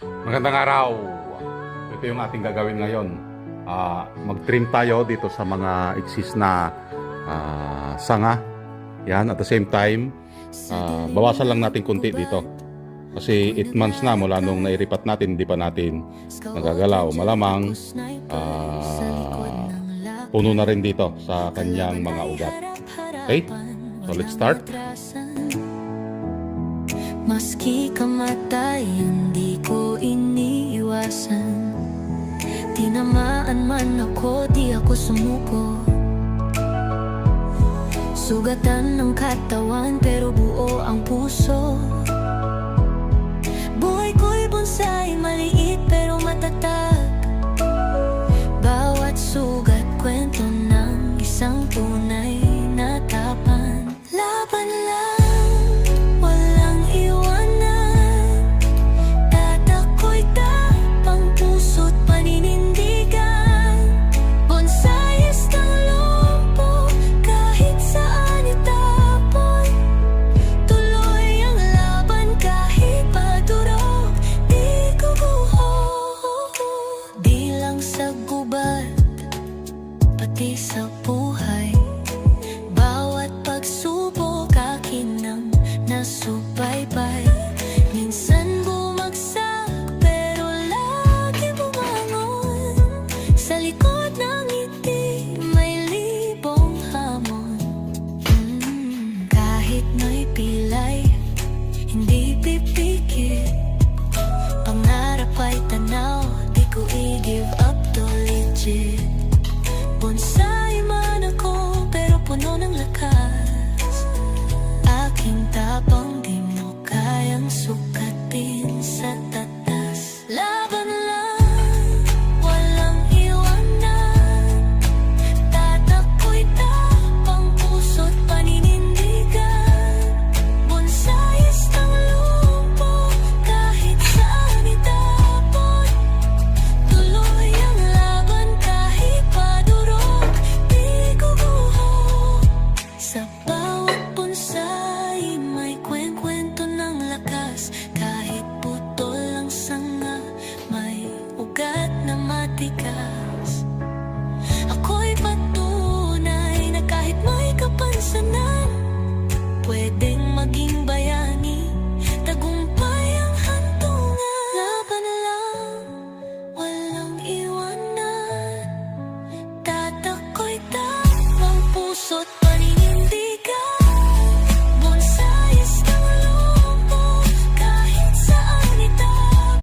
Magandang araw. Ito yung ating gagawin ngayon. Mag-trim tayo dito sa mga eksis na sanga. Yan, at the same time, bawasan lang natin kunti dito. Kasi 8 months na mula nung nairipat natin, hindi pa natin nagagalaw. Malamang puno na rin dito sa kanyang mga ugat. Okay? So let's start. Maski kamatay, hindi ko iniiwasan. Tinamaan man ako, di ako sumuko. Sugatan ng katawan, pero buo ang puso.